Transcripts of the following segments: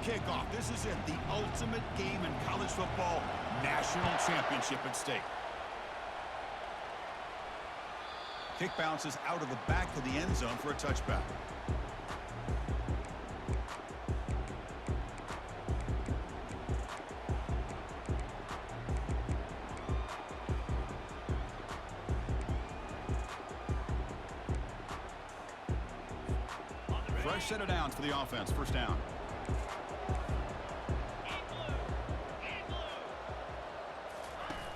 kickoff. This is it, the ultimate game in college football, national championship at stake. Kick bounces out of the back of the end zone for a touchback. Fresh set of downs for the offense. First down.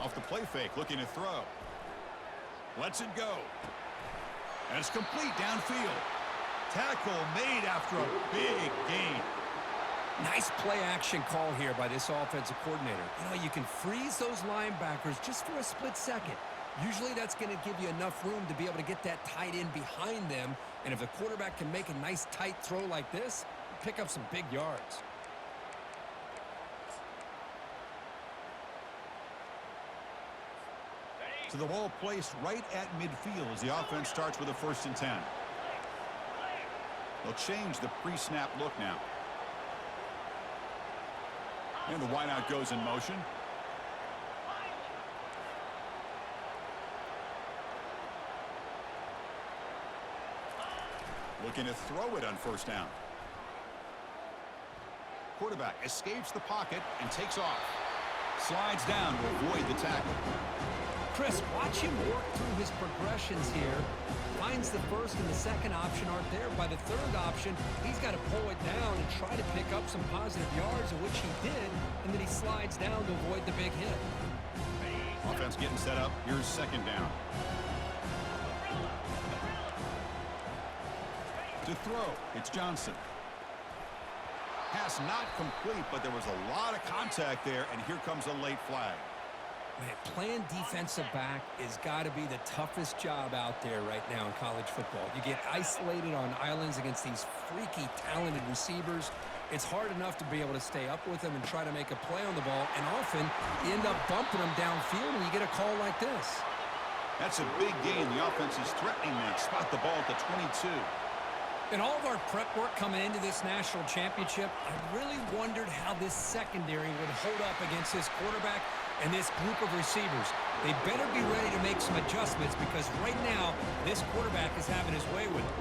Off the play fake, looking to throw. Lets it go. And it's complete downfield. Tackle made after a big gain. Nice play action call here by this offensive coordinator. You know, you can freeze those linebackers just for a split second. Usually that's going to give you enough room to be able to get that tight end behind them. And if the quarterback can make a nice tight throw like this, pick up some big yards. So the ball placed right at midfield as the offense starts with a 1st and 10. They'll change the pre-snap look now. And the wideout goes in motion. Looking to throw it on 1st down. Quarterback escapes the pocket and takes off. Slides down to avoid the tackle. Chris, watch him work through his progressions here. Finds the 1st and the 2nd option aren't there. By the 3rd option, he's got to pull it down and try to pick up some positive yards, of which he did, and then he slides down to avoid the big hit. Offense getting set up. Here's 2nd down. To throw, it's Johnson. Pass not complete, but there was a lot of contact there, and here comes a late flag. Man, playing defensive back has got to be the toughest job out there right now in college football. You get isolated on islands against these freaky, talented receivers. It's hard enough to be able to stay up with them and try to make a play on the ball, and often you end up bumping them downfield when you get a call like this. That's a big gain. The offense is threatening them. Spot the ball at the 22. In all of our prep work coming into this national championship, I really wondered how this secondary would hold up against this quarterback and this group of receivers. They better be ready to make some adjustments because right now, this quarterback is having his way with it.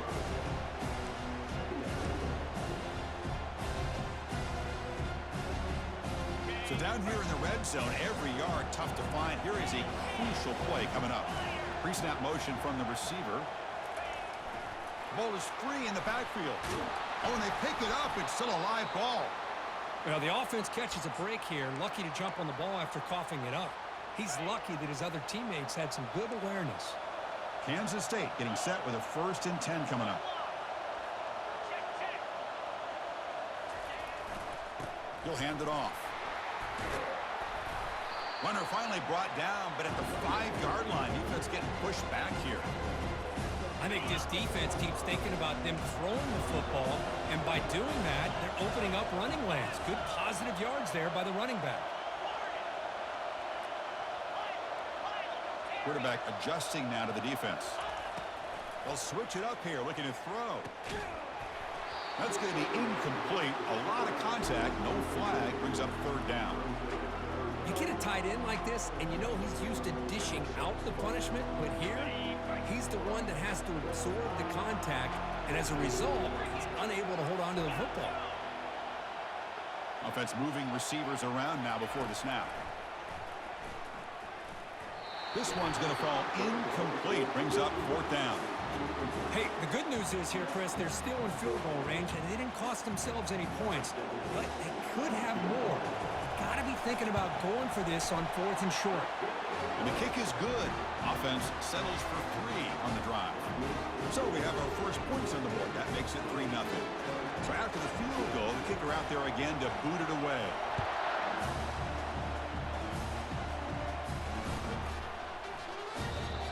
So down here in the red zone, every yard tough to find. Here is a crucial play coming up. Pre-snap motion from the receiver. Ball is free in the backfield. Oh, and they pick it up. It's still a live ball. Well, the offense catches a break here. Lucky to jump on the ball after coughing it up. He's lucky that his other teammates had some good awareness. Kansas State getting set with a 1st and 10 coming up. He'll hand it off. Runner finally brought down, but at the 5-yard line, defense getting pushed back here. I think this defense keeps thinking about them throwing the football, and by doing that, they're opening up running lanes. Good positive yards there by the running back. Quarterback adjusting now to the defense. They'll switch it up here, looking to throw. That's going to be incomplete. A lot of contact, no flag, brings up 3rd down. You get a tight end like this, and you know he's used to dishing out the punishment, but here, he's the one that has to absorb the contact, and as a result, he's unable to hold on to the football. Offense moving receivers around now before the snap. This one's going to fall incomplete. Brings up 4th down. Hey, the good news is here, Chris, they're still in field goal range, and they didn't cost themselves any points, but they could have more. Got to be thinking about going for this on 4th and short. And the kick is good. Offense settles for 3 on the drive. So we have our first points on the board. That makes it 3-0. So after the field goal, the kicker out there again to boot it away.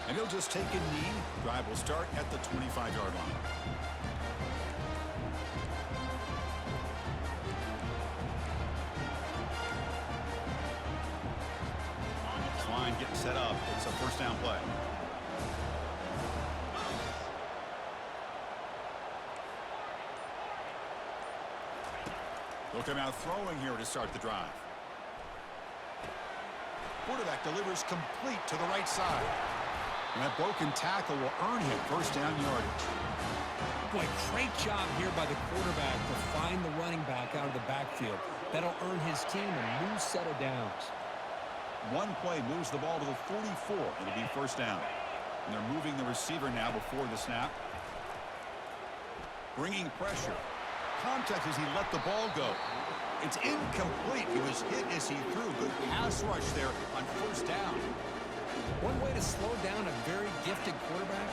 And he'll just take a knee. Drive will start at the 25-yard line. Line getting set up. It's a 1st down play. They'll come out throwing here to start the drive. Quarterback delivers complete to the right side. And that broken tackle will earn him first down yardage. Boy, great job here by the quarterback to find the running back out of the backfield. That'll earn his team a new set of downs. One play moves the ball to the 44. It'll be first down. And they're moving the receiver now before the snap. Bringing pressure. Contact as he let the ball go. It's incomplete. He was hit as he threw. Good pass rush there on first down. One way to slow down a very gifted quarterback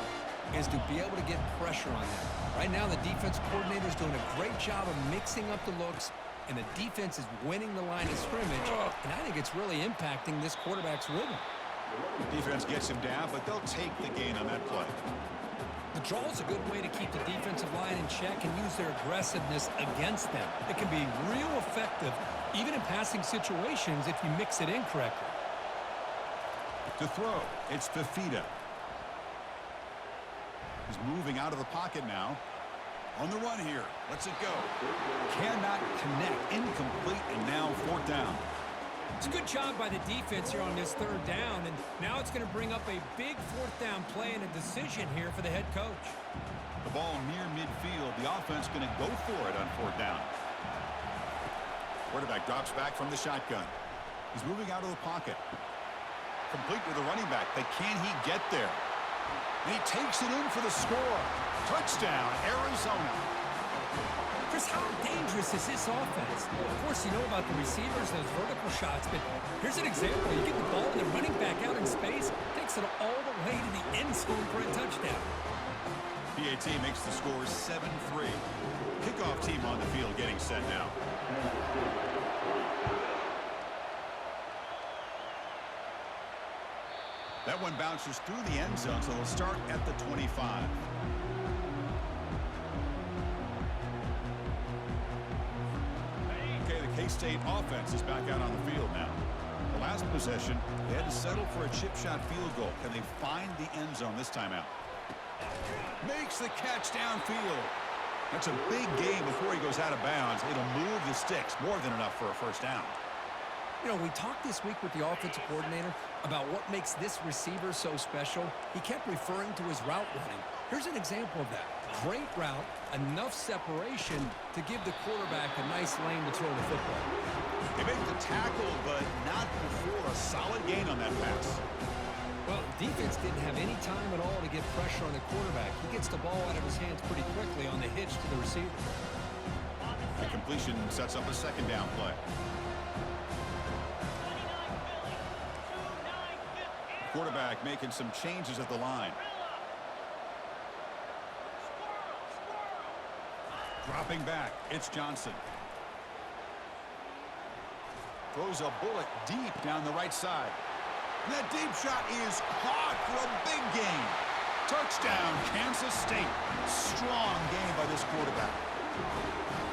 is to be able to get pressure on them. Right now, the defense coordinator is doing a great job of mixing up the looks, and the defense is winning the line of scrimmage, and I think it's really impacting this quarterback's rhythm. Defense gets him down, but they'll take the gain on that play. The draw is a good way to keep the defensive line in check and use their aggressiveness against them. It can be real effective, even in passing situations, if you mix it in correctly. To throw, it's Fifita. He's moving out of the pocket now. On the run here. Lets it go. Cannot connect. Incomplete, and now fourth down. It's a good job by the defense here on this third down, and now it's going to bring up a big fourth down play and a decision here for the head coach. The ball near midfield. The offense going to go for it on fourth down. Quarterback drops back from the shotgun. He's moving out of the pocket. Complete with the running back, but can he get there? And he takes it in for the score. Touchdown, Arizona. Chris, how dangerous is this offense? Of course, you know about the receivers, those vertical shots, but here's an example. You get the ball and the running back out in space, takes it all the way to the end zone for a touchdown. PAT makes the score 7-3. Kickoff team on the field getting set now. That one bounces through the end zone, so they'll start at the 25. Okay, the K-State offense is back out on the field now. The last possession, they had to settle for a chip shot field goal. Can they find the end zone this time out? Makes the catch downfield. That's a big gain before he goes out of bounds. It'll move the sticks, more than enough for a first down. You know, we talked this week with the offensive coordinator about what makes this receiver so special. He kept referring to his route running. Here's an example of that. Great route, enough separation to give the quarterback a nice lane to throw the football. They make the tackle, but not before a solid gain on that pass. Well, the defense didn't have any time at all to get pressure on the quarterback. He gets the ball out of his hands pretty quickly on the hitch to the receiver. The completion sets up a second down play. Quarterback making some changes at the line. Dropping back, it's Johnson. Throws a bullet deep down the right side. And that deep shot is caught for a big gain. Touchdown, Kansas State. Strong game by this quarterback.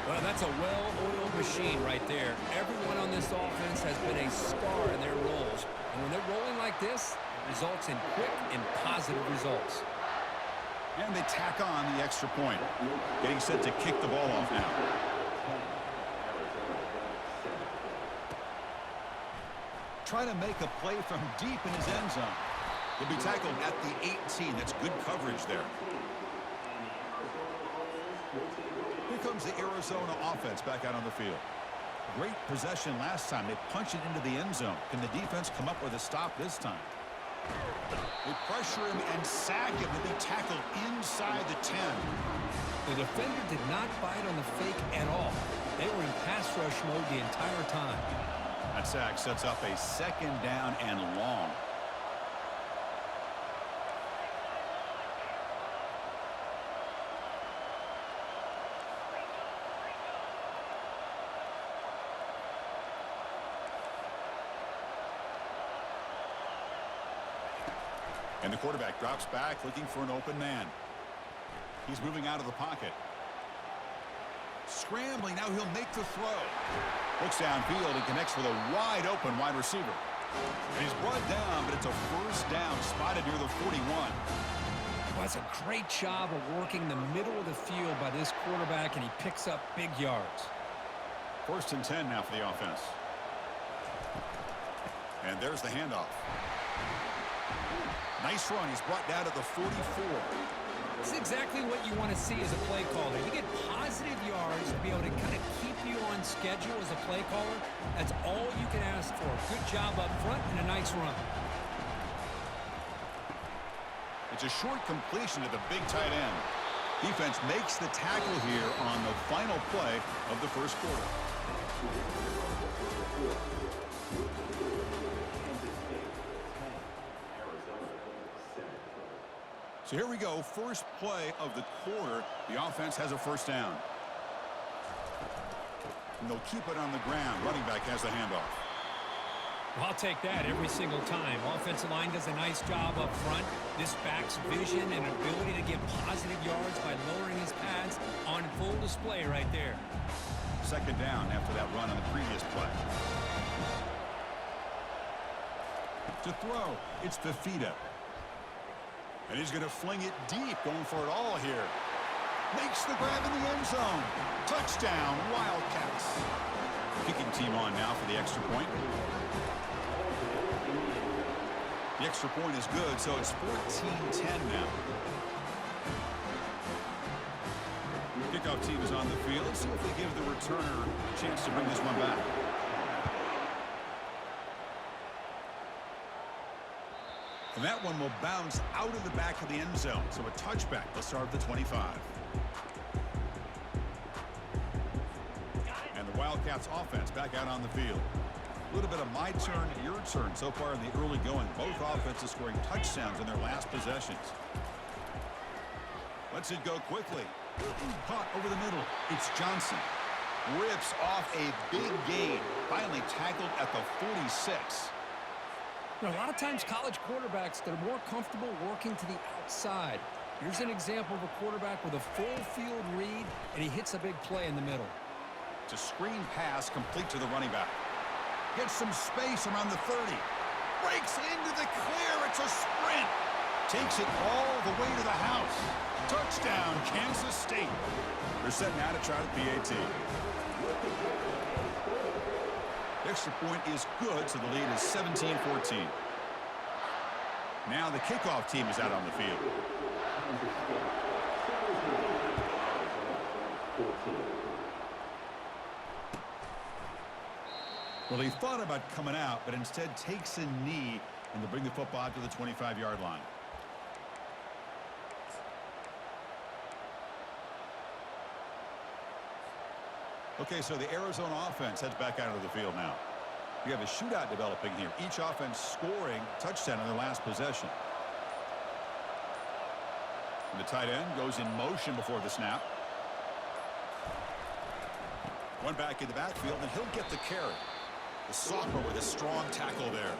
Well, that's a well-oiled machine right there. Everyone on this offense has been a star in their roles. And when they're rolling like this, it results in quick and positive results. And they tack on the extra point. Getting set to kick the ball off now. Trying to make a play from deep in his end zone. He'll be tackled at the 18. That's good coverage there. Here comes the Arizona offense back out on the field. Great possession last time. They punch it into the end zone. Can the defense come up with a stop this time? They pressure him and sack him. He'll be tackled inside the 10. The defender did not bite on the fake at all. They were in pass rush mode the entire time. That sack sets up a second down and long. And the quarterback drops back looking for an open man. He's moving out of the pocket. Scrambling, now he'll make the throw. Looks downfield and connects with a wide open wide receiver. And he's brought down, but it's a first down spotted near the 41. Well, that's a great job of working the middle of the field by this quarterback, and he picks up big yards. First and 10 now for the offense. And there's the handoff. Nice run. He's brought down to the 44. This is exactly what you want to see as a play caller. You get positive yards to be able to kind of keep you on schedule as a play caller. That's all you can ask for. Good job up front and a nice run. It's a short completion to the big tight end. Defense makes the tackle here on the final play of the first quarter. So here we go, first play of the quarter. The offense has a first down. And they'll keep it on the ground. Running back has the handoff. Well, I'll take that every single time. Offensive line does a nice job up front. This back's vision and ability to get positive yards by lowering his pads on full display right there. Second down after that run on the previous play. To throw, it's Fifita. And he's going to fling it deep, going for it all here. Makes the grab in the end zone. Touchdown, Wildcats. Kicking team on now for the extra point. The extra point is good, so it's 14-10 now. Kickoff team is on the field. Let's see if they give the returner a chance to bring this one back. And that one will bounce out of the back of the end zone. So a touchback. They'll start at the 25. And the Wildcats offense back out on the field. A little bit of my turn, your turn so far in the early going. Both offenses scoring touchdowns in their last possessions. Lets it go quickly. Caught over the middle. It's Johnson. Rips off a big gain. Finally tackled at the 46. You know, a lot of times college quarterbacks, they're more comfortable working to the outside. Here's an example of a quarterback with a full field read, and he hits a big play in the middle. It's a screen pass complete to the running back. Gets some space around the 30. Breaks into the clear. It's a sprint. Takes it all the way to the house. Touchdown, Kansas State. They're setting out to try the PAT. Extra point is good, so the lead is 17-14. Now the kickoff team is out on the field. Well, he thought about coming out, but instead takes a knee and to bring the football out to the 25-yard line. Okay, so the Arizona offense heads back out of the field now. We have a shootout developing here. Each offense scoring a touchdown on their last possession. And the tight end goes in motion before the snap. One back in the backfield, and he'll get the carry. The sophomore with a strong tackle there.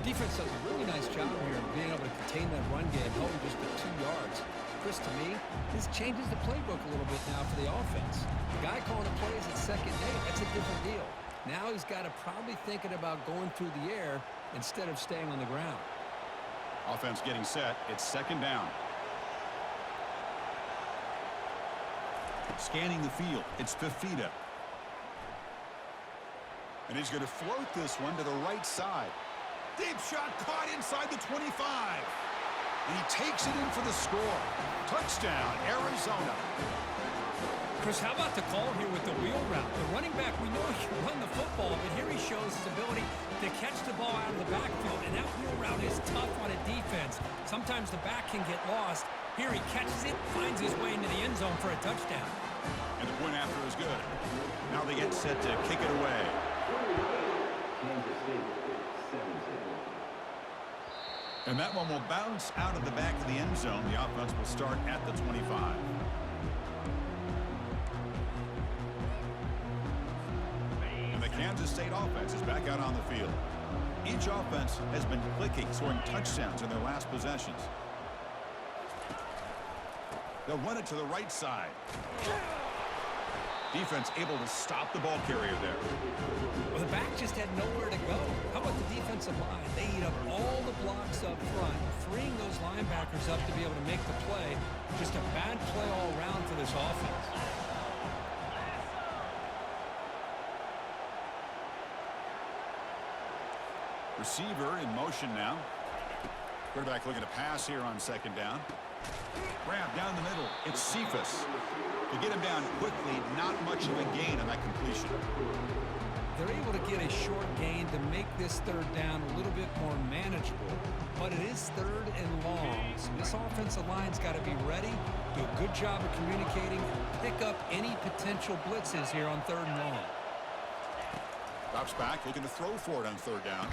Defense does a really nice job here of being able to contain that run game, holding just the 2 yards. Chris, to me, this changes the playbook a little bit now for the offense. The guy calling the plays at second day, that's a different deal. Now he's got to probably thinking about going through the air instead of staying on the ground. Offense getting set. It's second down. Scanning the field. It's Fifita. And he's going to float this one to the right side. Deep shot caught inside the 25. And he takes it in for the score. Touchdown, Arizona. Chris, how about the call here with the wheel route? The running back, we know he can run the football, but here he shows his ability to catch the ball out of the backfield, and that wheel route is tough on a defense. Sometimes the back can get lost. Here he catches it, finds his way into the end zone for a touchdown. And the point after is good. Now they get set to kick it away. And that one will bounce out of the back of the end zone. The offense will start at the 25. And the Kansas State offense is back out on the field. Each offense has been clicking, scoring touchdowns in their last possessions. They'll run it to the right side. Defense able to stop the ball carrier there. Well, the back just had nowhere to go. How about the defensive line? They eat up all the blocks up front, freeing those linebackers up to be able to make the play. Just a bad play all around for this offense. Receiver in motion now. Quarterback looking to pass here on second down. Grab down the middle. It's Cephas. To get him down quickly, not much of a gain on that completion. They're able to get a short gain to make this third down a little bit more manageable, but it is third and long, so this offensive line's got to be ready, do a good job of communicating, and pick up any potential blitzes here on third and long. Drops back, looking to throw for it on third down.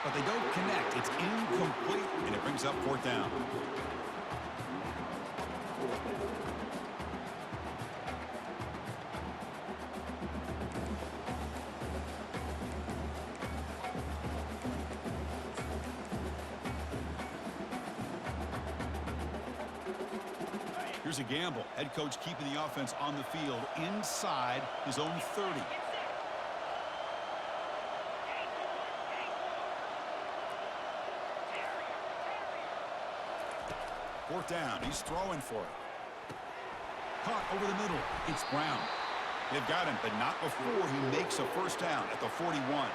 But they don't connect. It's incomplete, and it brings up fourth down. Here's a gamble. Head coach keeping the offense on the field inside his own 30. Fourth down. He's throwing for it. Caught over the middle. It's Brown. They've got him, but not before he makes a first down at the 41.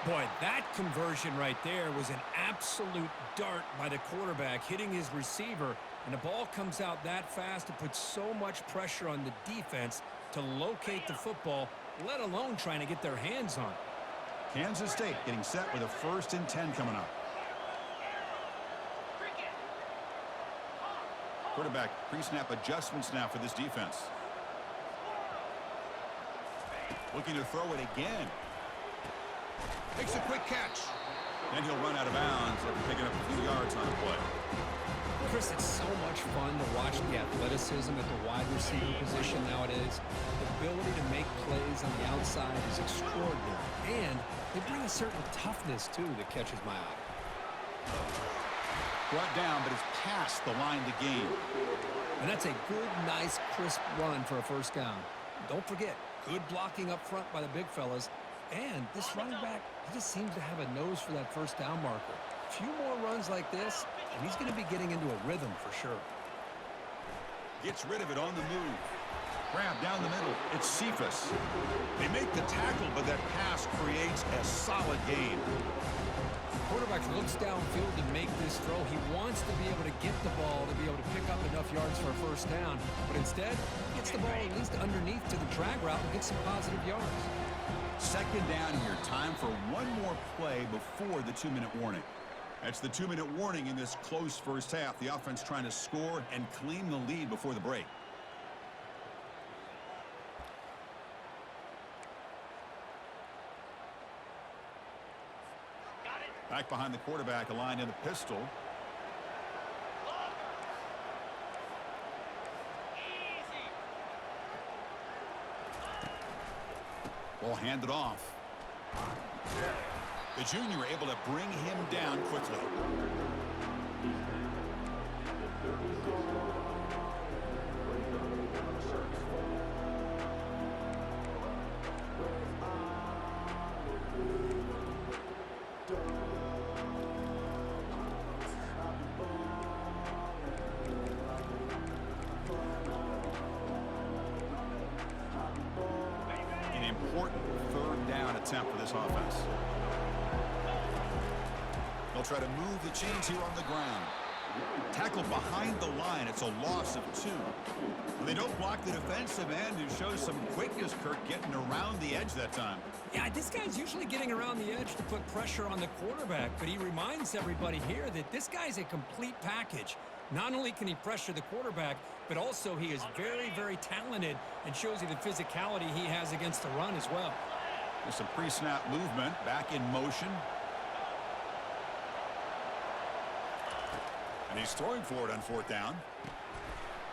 Boy, that conversion right there was an absolute dart by the quarterback, hitting his receiver, and the ball comes out that fast. It puts so much pressure on the defense to locate the football, let alone trying to get their hands on it. Kansas State getting set with a 1st and 10 coming up. Quarterback pre-snap adjustments now for this defense. Looking to throw it again. Makes a quick catch. Then he'll run out of bounds after picking up a few yards on the play. Chris, it's so much fun to watch the athleticism at the wide receiver position nowadays. The ability to make plays on the outside is extraordinary. And they bring a certain toughness, too, that catches my eye. Brought down, but it's past the line to gain. And that's a good, nice, crisp run for a first down. Don't forget, good blocking up front by the big fellas. And this running back, he just seems to have a nose for that first down marker. A few more runs like this, and he's going to be getting into a rhythm for sure. Gets rid of it on the move. Grab down the middle. It's Cephas. They make the tackle, but that pass creates a solid gain. Quarterback looks downfield to make this throw. He wants to be able to get the ball to be able to pick up enough yards for a first down. But instead, he gets the ball at least underneath to the drag route and gets some positive yards. Second down here. Time for one more play before the 2-minute warning. That's the 2-minute warning in this close first half. The offense trying to score and claim the lead before the break. Back behind the quarterback, aligned in the pistol. Ball handed off. The junior able to bring him down quickly. An important third down attempt for this offense. They'll try to move the chains here on the ground. Tackled behind the line. It's a loss of 2. They don't block the defensive end and show some quickness, Kirk, getting around the edge that time. Yeah, this guy's usually getting around the edge to put pressure on the quarterback, but he reminds everybody here that this guy's a complete package. Not only can he pressure the quarterback, but also he is very, very talented and shows you the physicality he has against the run as well. There's some pre-snap movement, back in motion. And he's throwing for it on fourth down.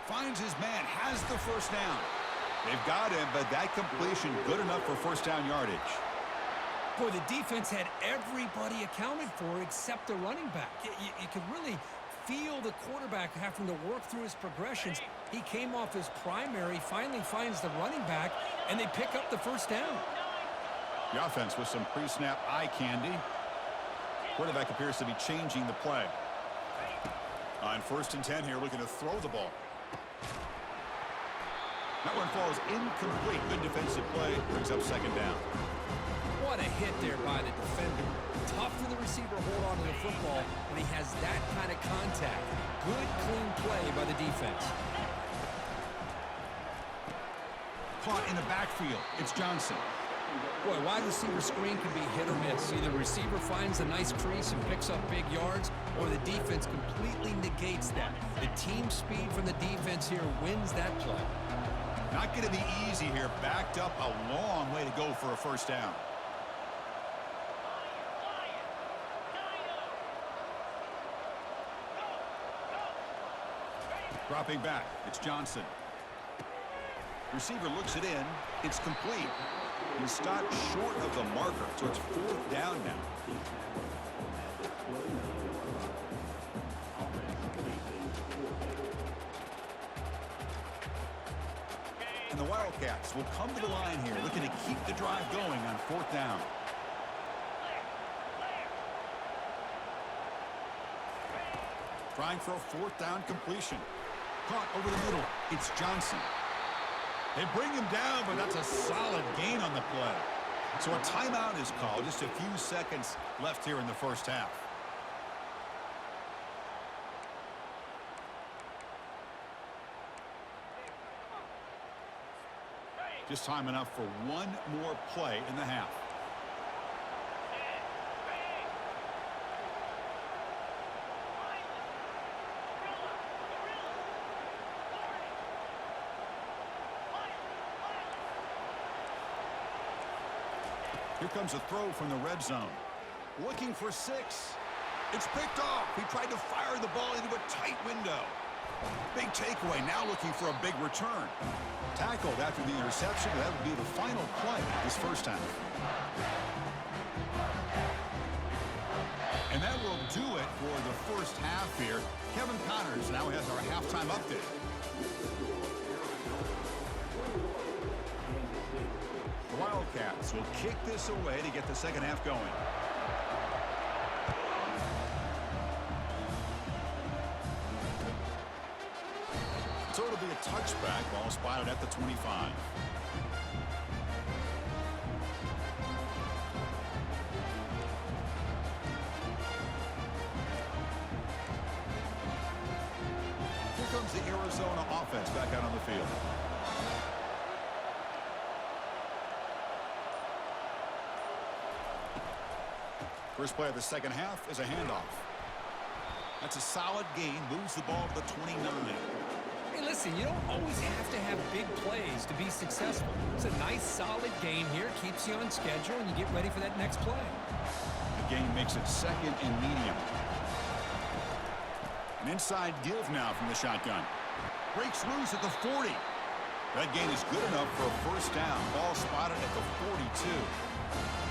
Finds his man, has the first down. They've got him, but that completion good enough for first down yardage. Boy, the defense had everybody accounted for except the running back. You could really feel the quarterback having to work through his progressions. He came off his primary, finally finds the running back, and they pick up the first down. The offense with some pre-snap eye candy. Quarterback appears to be changing the play. On 1st and 10 here, looking to throw the ball. That one falls incomplete. Good defensive play. Brings up second down. What a hit there by the defender. Tough for the receiver to hold on to the football when he has that kind of contact. Good, clean play by the defense. Caught in the backfield. It's Johnson. Boy, wide receiver screen can be hit or miss. Either the receiver finds a nice crease and picks up big yards, or the defense completely negates that. The team speed from the defense here wins that play. Not going to be easy here. Backed up a long way to go for a first down. Dropping back. It's Johnson. Receiver looks it in. It's complete. He stopped short of the marker, so it's 4th down now. And the Wildcats will come to the line here, looking to keep the drive going on 4th down. Trying for a 4th down completion. Caught over the middle. It's Johnson. They bring him down, but that's a solid gain on the play. So a timeout is called. Just a few seconds left here in the first half. Just time enough for one more play in the half. Here comes a throw from the red zone. Looking for 6. It's picked off. He tried to fire the ball into a tight window. Big takeaway. Now looking for a big return. Tackled after the interception. That would be the final play this first half. And that will do it for the first half here. Kevin Connors now has our halftime update. The Wildcats will kick this away to get the second half going. So it'll be a touchback. Ball spotted at the 25. Here comes the Arizona offense back out on the field. First play of the second half is a handoff. That's a solid gain. Moves the ball to the 29. Hey, listen, you don't always have to have big plays to be successful. It's a nice, solid gain here. Keeps you on schedule, and you get ready for that next play. The gain makes it 2nd and medium. An inside give now from the shotgun. Breaks loose at the 40. That gain is good enough for a first down. Ball spotted at the 42.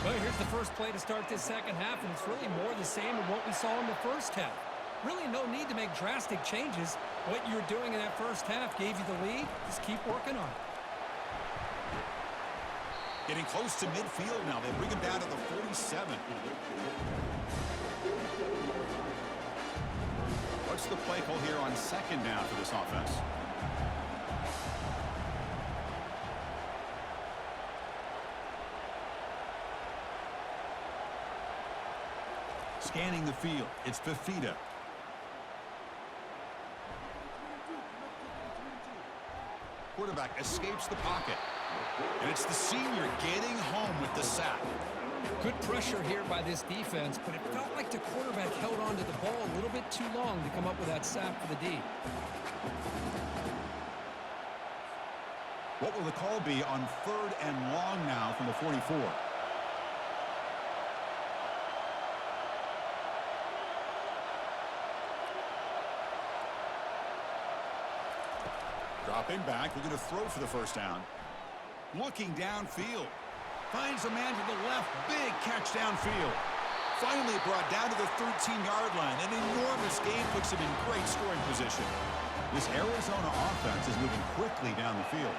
Well, here's the first play to start this second half, and it's really more the same of what we saw in the first half. Really no need to make drastic changes. What you were doing in that first half gave you the lead. Just keep working on it. Getting close to midfield now. They bring him down to the 47. What's the play call here on 2nd down for this offense? Scanning the field. It's Fifita. Quarterback escapes the pocket. And it's the senior getting home with the sack. Good pressure here by this defense, but it felt like the quarterback held on to the ball a little bit too long to come up with that sack for the D. What will the call be on 3rd and long now from the 44? Dropping back, looking to throw for the first down. Looking downfield. Finds a man to the left. Big catch downfield. Finally brought down to the 13-yard line. An enormous gain puts him in great scoring position. This Arizona offense is moving quickly down the field.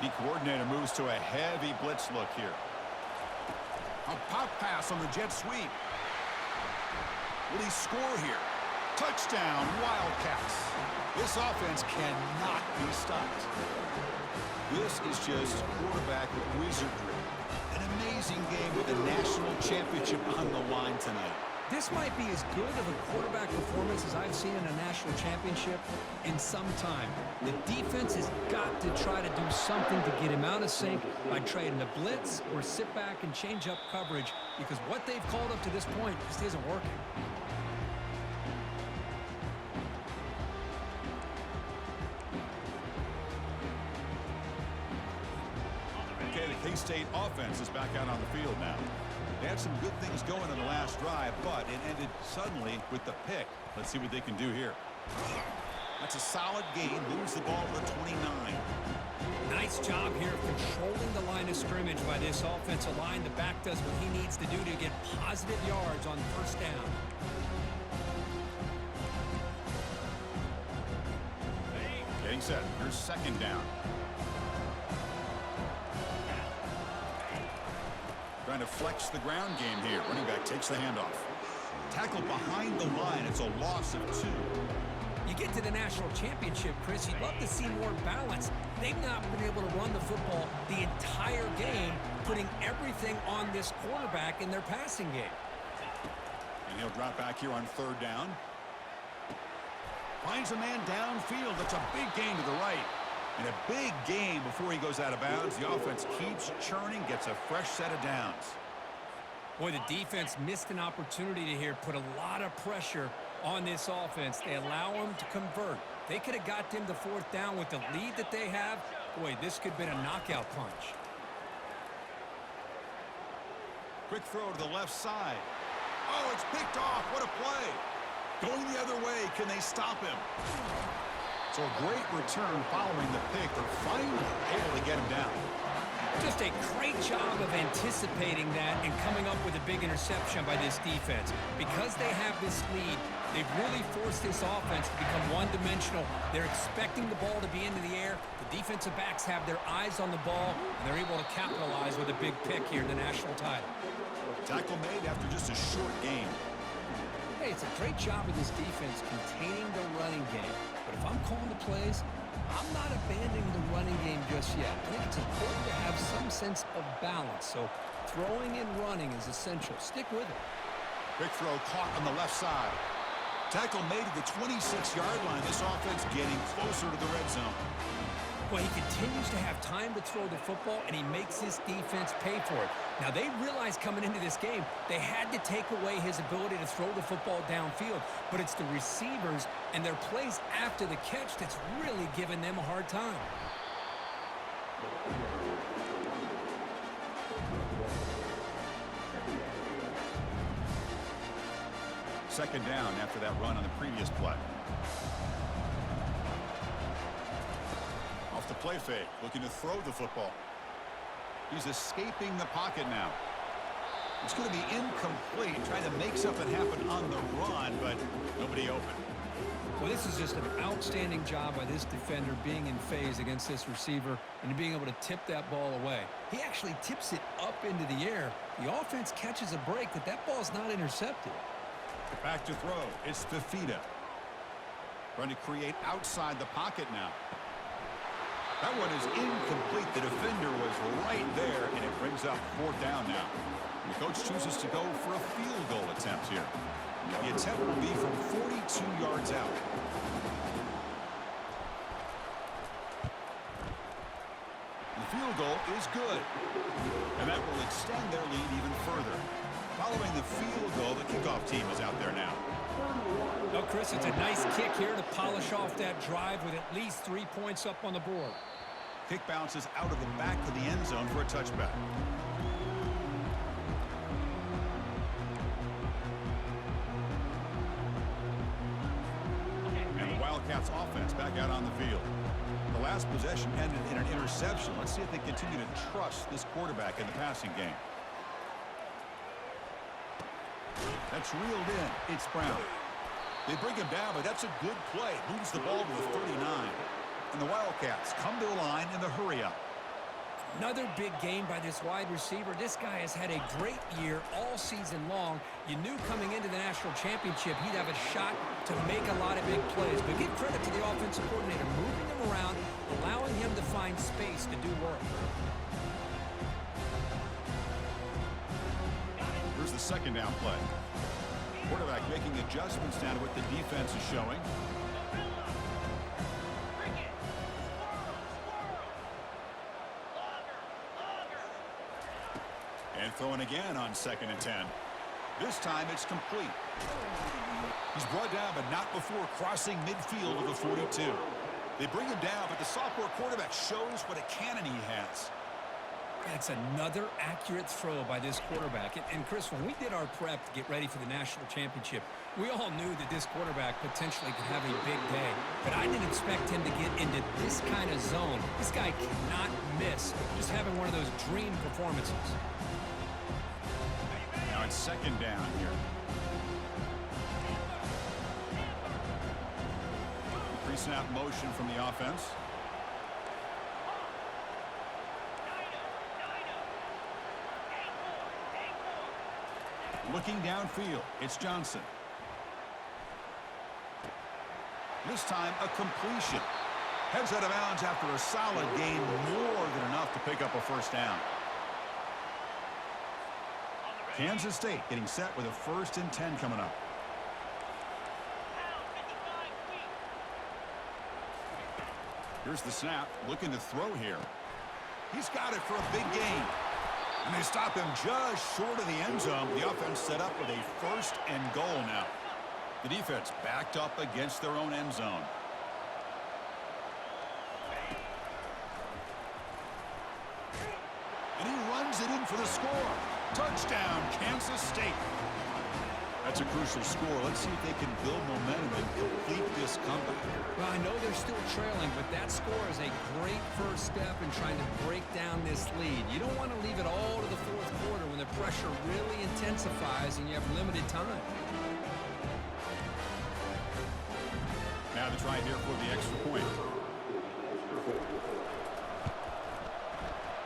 The coordinator moves to a heavy blitz look here. A pop pass on the jet sweep. Will he score here? Touchdown, Wildcats. This offense cannot be stopped. This is just quarterback wizardry. An amazing game with a national championship on the line tonight. This might be as good of a quarterback performance as I've seen in a national championship in some time. The defense has got to try to do something to get him out of sync by trading the blitz or sit back and change up coverage, because what they've called up to this point just isn't working. Okay, the K-State offense is back out on the field now. They had some good things going in the last drive, but it ended suddenly with the pick. Let's see what they can do here. That's a solid gain. Moves the ball to the 29. Nice job here of controlling the line of scrimmage by this offensive line. The back does what he needs to do to get positive yards on first down. Getting set. Here's second down. Trying to flex the ground game here. Running back takes the handoff. Tackle behind the line. It's a loss of 2. You get to the national championship, Chris, you'd love to see more balance. They've not been able to run the football the entire game, putting everything on this quarterback in their passing game. And he'll drop back here on third down. Finds a man downfield. That's a big gain to the right. And a big gain before he goes out of bounds. The offense keeps churning, gets a fresh set of downs. Boy, the defense missed an opportunity to here put a lot of pressure on this offense. They allow them to convert. They could have got them to fourth down with the lead that they have. Boy, this could have been a knockout punch. Quick throw to the left side. Oh, it's picked off. What a play. Going the other way. Can they stop him? So a great return following the pick. They're finally able to get him down. Just a great job of anticipating that and coming up with a big interception by this defense. Because they have this lead, they've really forced this offense to become one-dimensional. They're expecting the ball to be into the air. The defensive backs have their eyes on the ball, and they're able to capitalize with a big pick here in the national title. Tackle made after just a short game. Hey, it's a great job of this defense containing the running game. But if I'm calling the plays, I'm not abandoning the running game just yet. I think it's important to have some sense of balance. So throwing and running is essential. Stick with it. Quick throw caught on the left side. Tackle made at the 26-yard line. This offense getting closer to the red zone. Well, he continues to have time to throw the football, and he makes his defense pay for it. Now, they realized coming into this game, they had to take away his ability to throw the football downfield. But it's the receivers and their plays after the catch that's really giving them a hard time. Second down after that run on the previous play. Off the play fake, looking to throw the football. He's escaping the pocket now. It's going to be incomplete, trying to make something happen on the run, but nobody open. Well, this is just an outstanding job by this defender being in phase against this receiver and being able to tip that ball away. He actually tips it up into the air. The offense catches a break that ball's not intercepted. Back to throw. It's Fifita. Trying to create outside the pocket now. That one is incomplete. The defender was right there, and it brings up fourth down now. And the coach chooses to go for a field goal attempt here. The attempt will be from 42 yards out. The field goal is good, and that will extend their lead even further. Following the field goal, the kickoff team is out there now. No, Chris, it's a nice kick here to polish off that drive with at least 3 points up on the board. Kick bounces out of the back of the end zone for a touchback. And the Wildcats offense back out on the field. The last possession ended in an interception. Let's see if they continue to trust this quarterback in the passing game. That's reeled in. It's Brown. They bring him down, but that's a good play. Moves the ball to the 39. And the Wildcats come to the line in the hurry-up. Another big game by this wide receiver. This guy has had a great year all season long. You knew coming into the national championship he'd have a shot to make a lot of big plays. But give credit to the offensive coordinator, moving him around, allowing him to find space to do work. Here's the second down play. Quarterback making adjustments down to what the defense is showing. And throwing again on 2nd and 10. This time it's complete. He's brought down, but not before crossing midfield of the 42. They bring him down, but the sophomore quarterback shows what a cannon he has. That's another accurate throw by this quarterback. And Chris, when we did our prep to get ready for the national championship, we all knew that this quarterback potentially could have a big day. But I didn't expect him to get into this kind of zone. This guy cannot miss. Just having one of those dream performances. Now it's 2nd down here. Pre-snap motion from the offense. Looking downfield, it's Johnson. This time, a completion. Heads out of bounds after a solid gain, more than enough to pick up a first down. Kansas State getting set with a 1st and 10 coming up. Here's the snap, looking to throw here. He's got it for a big gain. And they stop him just short of the end zone. The offense set up with a 1st and goal now. The defense backed up against their own end zone. And he runs it in for the score. Touchdown, Kansas State. That's a crucial score. Let's see if they can build momentum and complete this comeback. Well, I know they're still trailing, but that score is a great first step in trying to break down this lead. You don't want to leave it all to the 4th quarter when the pressure really intensifies and you have limited time. Now the try here for the extra point.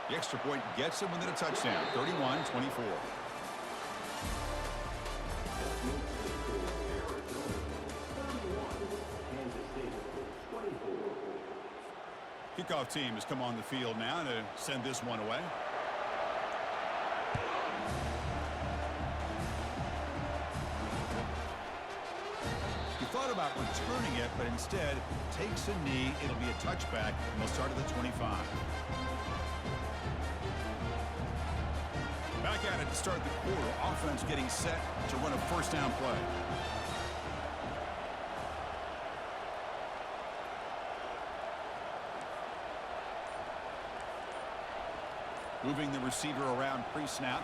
The extra point gets him within a touchdown, 31-24. Kickoff team has come on the field now to send this one away. He thought about returning it, but instead takes a knee. It'll be a touchback, and they'll start at the 25. Back at it to start the quarter. Offense getting set to run a 1st down play. Moving the receiver around pre-snap.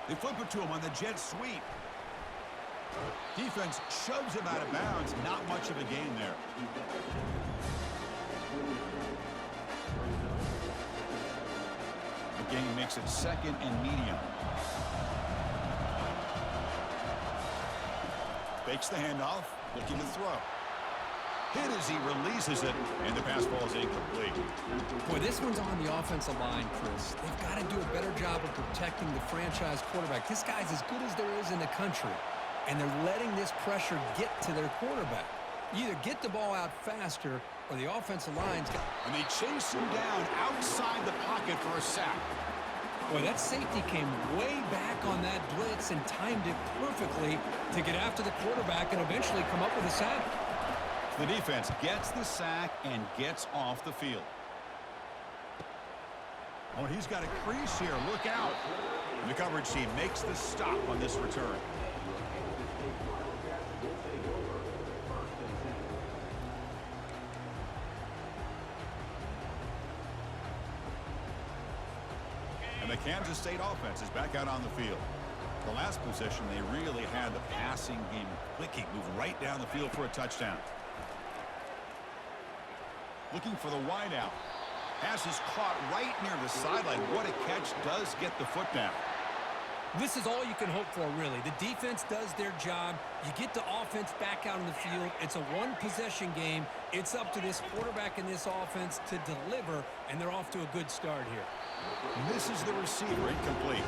They flip it to him on the jet sweep. Defense shoves him out of bounds. Not much of a gain there. The gain makes it 2nd and medium. Fakes the handoff, looking to throw. Hit as he releases it, and the pass ball is incomplete. Boy, this one's on the offensive line, Chris. They've got to do a better job of protecting the franchise quarterback. This guy's as good as there is in the country, and they're letting this pressure get to their quarterback. You either get the ball out faster, or the offensive line's got... And they chase him down outside the pocket for a sack. Boy, that safety came way back on that blitz and timed it perfectly to get after the quarterback and eventually come up with a sack. The defense gets the sack and gets off the field. Oh, he's got a crease here. Look out. And the coverage team makes the stop on this return. And the Kansas State offense is back out on the field. The last possession, they really had the passing game clicking. Move right down the field for a touchdown. Looking for the wideout. Pass is caught right near the sideline. What a catch. Does get the foot down. This is all you can hope for, really. The defense does their job. You get the offense back out on the field. It's a one-possession game. It's up to this quarterback and this offense to deliver, and they're off to a good start here. Misses the receiver, incomplete.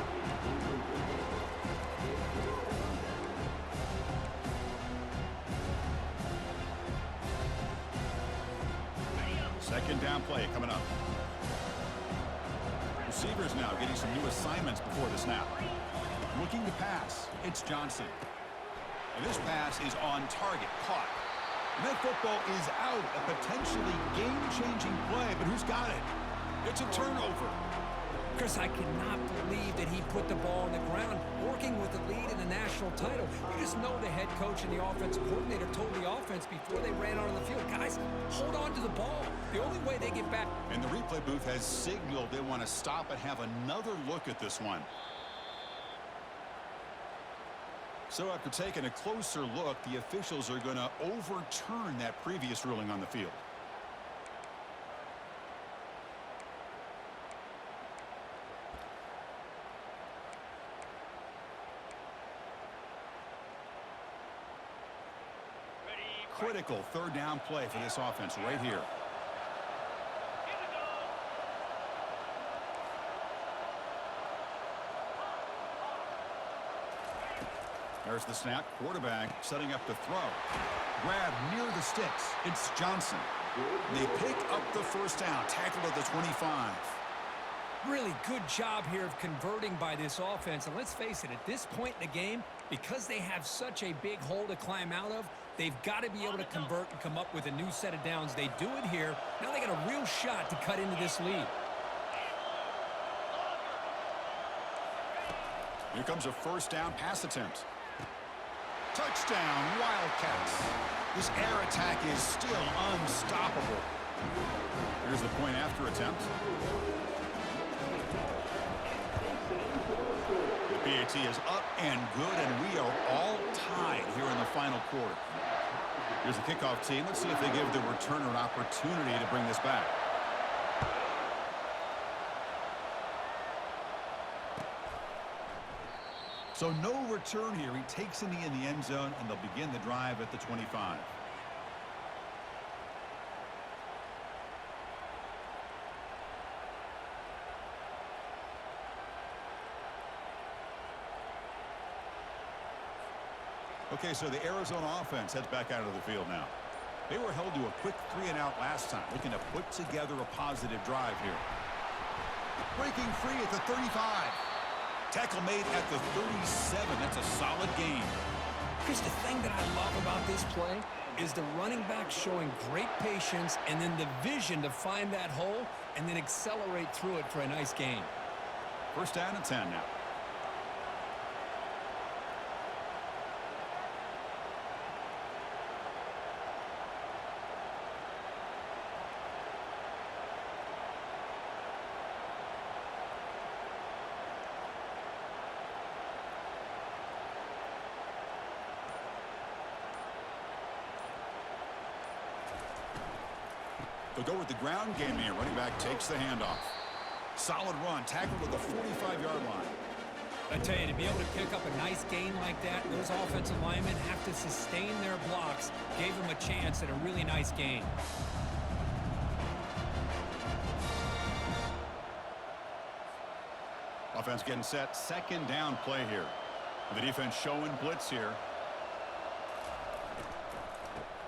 Second down play coming up. Receivers now getting some new assignments before the snap. Looking to pass. It's Johnson. And this pass is on target. Caught. And that football is out. A potentially game-changing play, but who's got it? It's a turnover. Chris, I cannot believe that he put the ball on the ground working with the lead in the national title. You just know the head coach and the offensive coordinator told the offense before they ran onto the field, guys, hold on to the ball. The only way they get back. And the replay booth has signaled they want to stop and have another look at this one. So after taking a closer look, the officials are going to overturn that previous ruling on the field. Critical third down play for this offense right here. There's the snap. Quarterback setting up to throw. Grab near the sticks. It's Johnson. They pick up the first down. Tackled at the 25. Really good job here of converting by this offense. And let's face it, at this point in the game, because they have such a big hole to climb out of, they've got to be able to convert and come up with a new set of downs. They do it here. Now they got a real shot to cut into this lead. Here comes a first down pass attempt. Touchdown, Wildcats. This air attack is still unstoppable. Here's the point after attempt. The PAT is up and good, and we are all tied here in the final quarter. Here's the kickoff team. Let's see if they give the returner an opportunity to bring this back. So no return here. He takes in the end zone, and they'll begin the drive at the 25. Okay, so the Arizona offense heads back out of the field now. They were held to a quick 3-and-out last time, looking to put together a positive drive here. Breaking free at the 35. Tackle made at the 37. That's a solid gain. Chris, the thing that I love about this play is the running back showing great patience and then the vision to find that hole and then accelerate through it for a nice gain. First down and 10 now. They'll go with the ground game here. Running back takes the handoff. Solid run. Tackled at the 45-yard line. I tell you, to be able to pick up a nice gain like that, those offensive linemen have to sustain their blocks. Gave them a chance at a really nice gain. Offense getting set. Second down play here. The defense showing blitz here.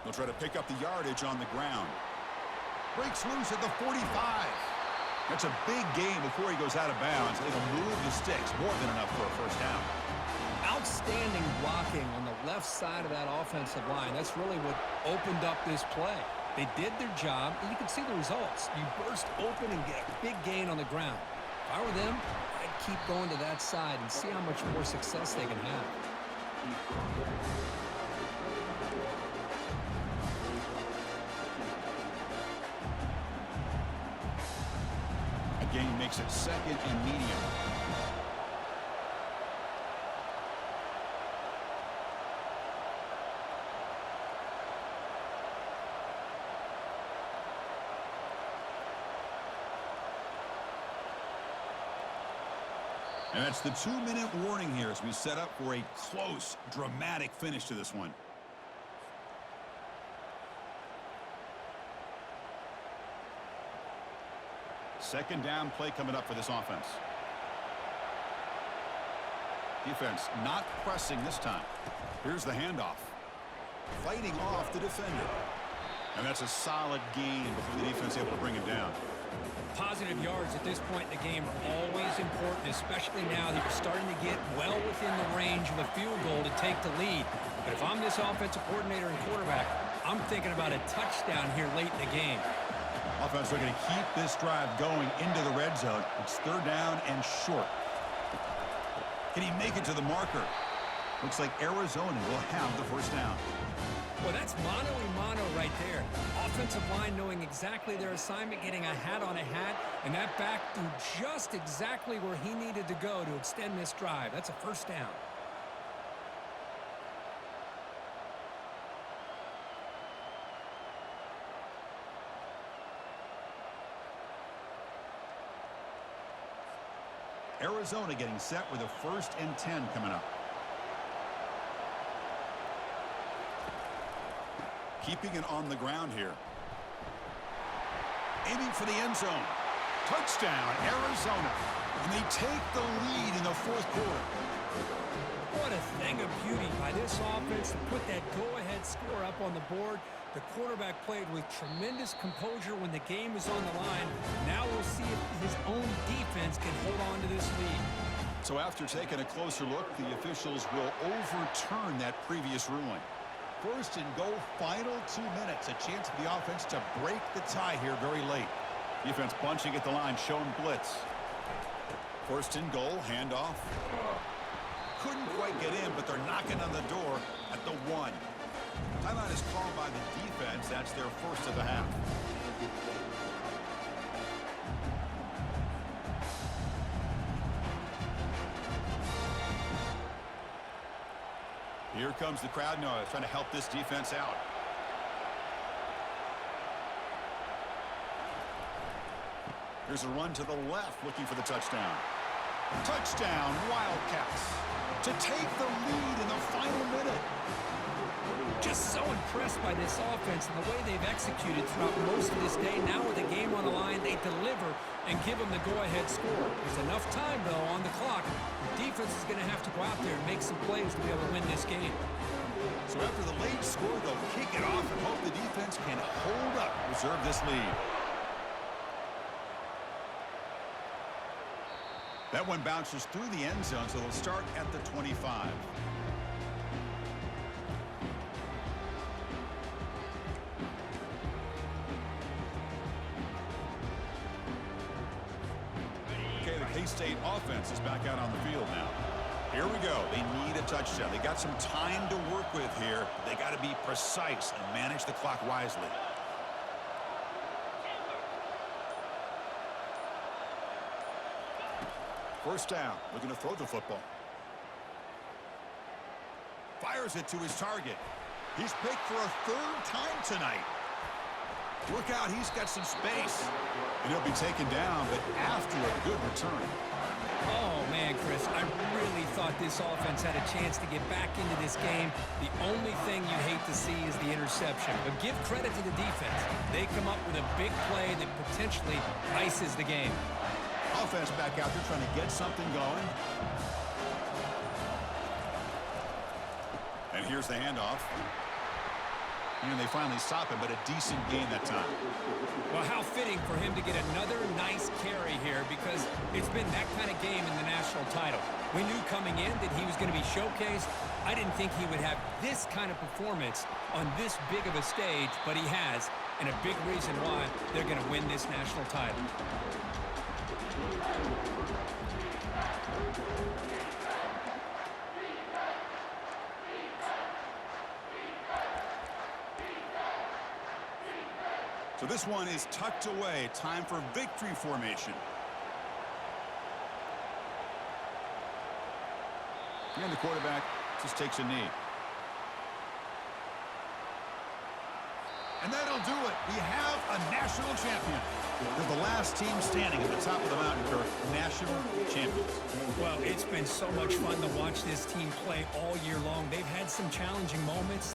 They'll try to pick up the yardage on the ground. Breaks loose at the 45. That's a big gain before he goes out of bounds. It'll move the sticks. More than enough for a first down. Outstanding blocking on the left side of that offensive line. That's really what opened up this play. They did their job, and you can see the results. You burst open and get a big gain on the ground. If I were them, I'd keep going to that side and see how much more success they can have. Gain makes it second and medium. And that's the 2-minute warning here as we set up for a close, dramatic finish to this one. Second down play coming up for this offense. Defense not pressing this time. Here's the handoff. Fighting off the defender. And that's a solid gain before the defense able to bring him down. Positive yards at this point in the game are always important, especially now that you're starting to get well within the range of a field goal to take the lead. But if I'm this offensive coordinator and quarterback, I'm thinking about a touchdown here late in the game. Offense looking to keep this drive going into the red zone. It's third down and short. Can he make it to the marker? Looks like Arizona will have the first down. Well, that's mano-a-mano right there. Offensive line knowing exactly their assignment, getting a hat on a hat, and that back threw just exactly where he needed to go to extend this drive. That's a first down. Arizona getting set with a 1st and 10 coming up. Keeping it on the ground here. Aiming for the end zone. Touchdown, Arizona. And they take the lead in the 4th quarter. What a thing of beauty by this offense to put that go-ahead score up on the board. The quarterback played with tremendous composure when the game was on the line. Now we'll see if his own defense can hold on to this lead. So after taking a closer look, the officials will overturn that previous ruling. 1st and goal, final 2 minutes. A chance for the offense to break the tie here very late. Defense bunching at the line, showing blitz. 1st and goal, handoff. Couldn't quite get in, but they're knocking on the door at the 1. Timeout is called by the defense. That's their first of the half. Here comes the crowd noise, trying to help this defense out. Here's a run to the left, looking for the touchdown. Touchdown, Wildcats, to take the lead in the final minute. Just so impressed by this offense and the way they've executed throughout most of this day. Now with the game on the line, they deliver and give them the go-ahead score. There's enough time, though, on the clock. The defense is going to have to go out there and make some plays to be able to win this game. So after the late score, they'll kick it off and hope the defense can hold up, reserve this lead. That one bounces through the end zone, so they'll start at the 25. Okay, the K-State offense is back out on the field now. Here we go. They need a touchdown. They got some time to work with here. They got to be precise and manage the clock wisely. First down, looking to throw the football. Fires it to his target. He's picked for a 3rd time tonight. Look out, he's got some space. And he'll be taken down, but after a good return. Oh, man, Chris, I really thought this offense had a chance to get back into this game. The only thing you hate to see is the interception. But give credit to the defense. They come up with a big play that potentially ices the game. Offense back out there trying to get something going. And here's the handoff. And they finally stop him, but a decent gain that time. Well, how fitting for him to get another nice carry here, because it's been that kind of game in the national title. We knew coming in that he was going to be showcased. I didn't think he would have this kind of performance on this big of a stage, but he has, and a big reason why they're going to win this national title. So this one is tucked away. Time for victory formation. And the quarterback just takes a knee. And that'll do it. We have a national champion. They're the last team standing at the top of the mountain, Kirk. National champions. Well, it's been so much fun to watch this team play all year long. They've had some challenging moments.